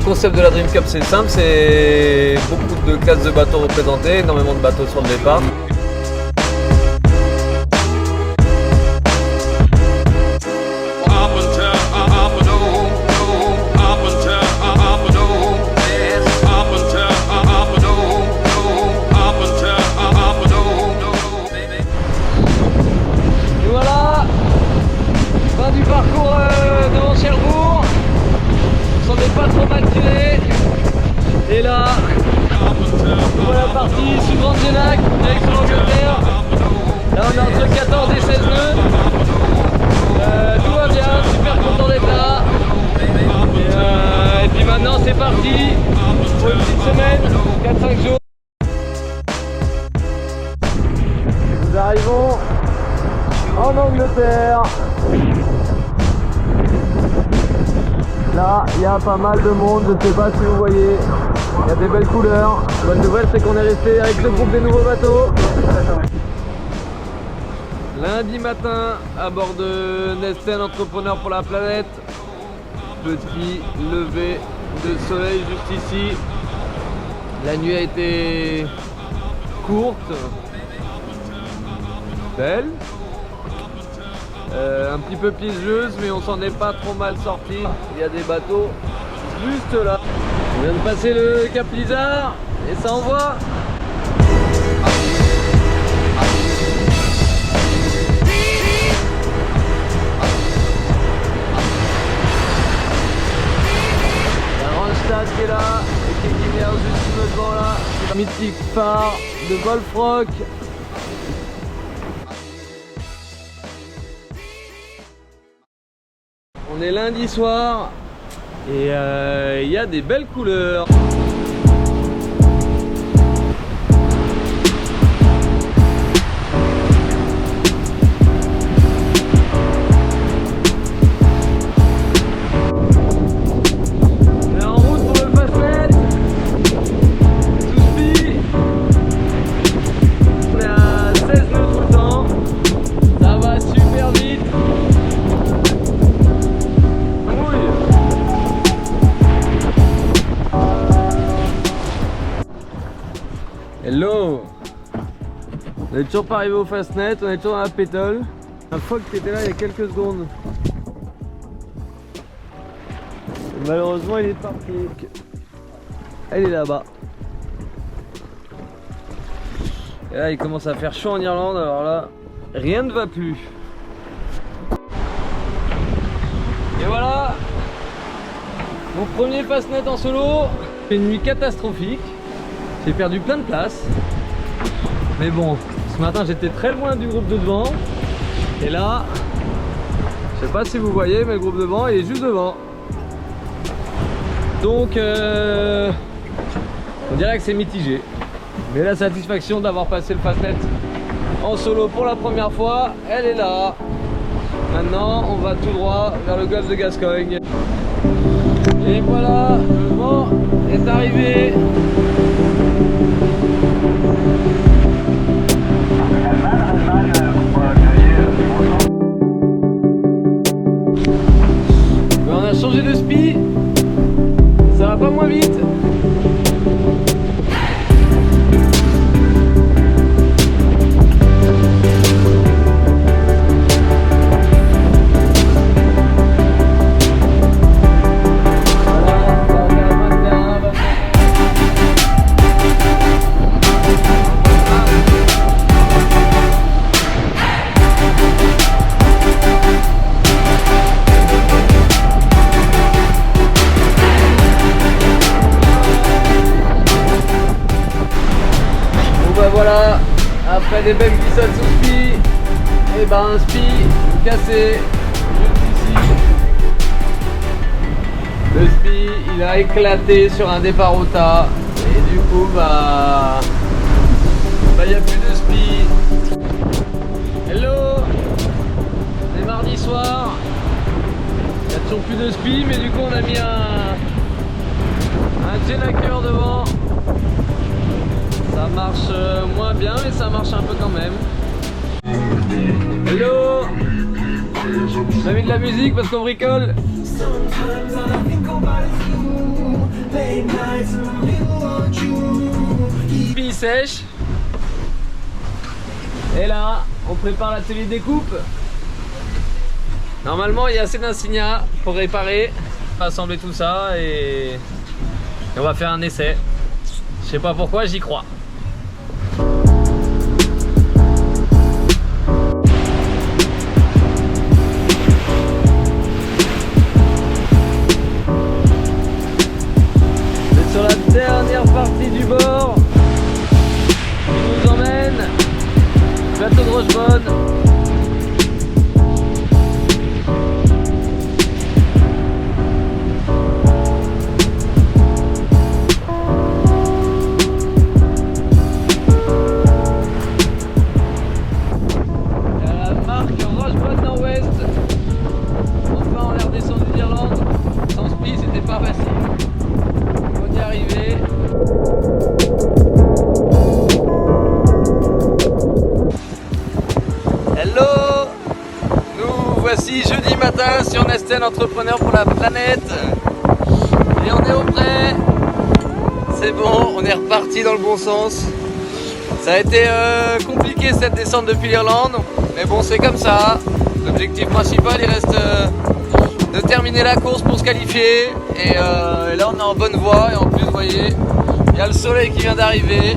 concept de la Dream Cup, c'est simple, c'est beaucoup de classes de bateaux représentées, énormément de bateaux sur le départ. Du parcours devant Cherbourg, on s'en est pas trop mal tiré. Et là, voilà partie sous Grande Génac, direction l'Angleterre. Là on est entre 14 et 16 nœuds. Tout va bien, super content d'être là. Et puis maintenant c'est parti pour une petite semaine, 4-5 jours. Nous arrivons en Angleterre. Là, il y a pas mal de monde, je ne sais pas si vous voyez, il y a des belles couleurs. La bonne nouvelle, c'est qu'on est resté avec le groupe des nouveaux bateaux. Lundi matin, à bord de Nesten, Entrepreneur pour la planète. Petit lever de soleil juste ici. La nuit a été courte, belle. Un petit peu piégeuse, mais on s'en est pas trop mal sorti. Il y a des bateaux juste là. On vient de passer le Cap Lizard et ça envoie. Il y a Randstad qui est là et qui vient juste devant là. Mythique phare de Wolfrock. On est lundi soir et il y a des belles couleurs. On est en route pour le Fastnet. Sous speed. On est à 16 nœuds tout le temps. Ça va super vite. Hello! On est toujours pas arrivé au Fastnet, on est toujours dans la pétole. Un phoque qui était là il y a quelques secondes. Et malheureusement il est parti. Elle est là-bas. Et là il commence à faire chaud en Irlande, alors là rien ne va plus. Et voilà! Mon premier Fastnet en solo. C'est une nuit catastrophique. J'ai perdu plein de places, mais bon, ce matin j'étais très loin du groupe de devant, et là, je sais pas si vous voyez, mais le groupe de devant il est juste devant. Donc, on dirait que c'est mitigé, mais la satisfaction d'avoir passé le Fastnet en solo pour la première fois, elle est là. Maintenant, on va tout droit vers le golfe de Gascogne. Et voilà, le vent est arrivé. On a changé de spi, ça va pas moins vite. Voilà, après des belles glissades sous spi, et ben un spi cassé juste ici. Le spi il a éclaté sur un départ au tas et du coup bah il n'y a plus de spi. Hello, c'est mardi soir, il n'y a toujours plus de spi, mais du coup on a mis un Genaker devant. Ça marche moins bien, mais ça marche un peu quand même. Hello! On a mis de la musique parce qu'on bricole. Sometimes all I think about is you. Late nights in the middle of June. Fille sèche. Et là, on prépare l'atelier découpe. Normalement, il y a assez d'insignia pour réparer. On va assembler tout ça et on va faire un essai. Je sais pas pourquoi, j'y crois. C'est sur la dernière partie du bord qui nous emmène plateau de Rochebonne. Voici jeudi matin sur Nestel, entrepreneur pour la planète. Et on est au prêt. C'est bon, on est reparti dans le bon sens. Ça a été compliqué cette descente depuis l'Irlande. Mais bon, c'est comme ça. L'objectif principal, il reste de terminer la course pour se qualifier. Et là, on est en bonne voie. Et en plus, vous voyez, il y a le soleil qui vient d'arriver.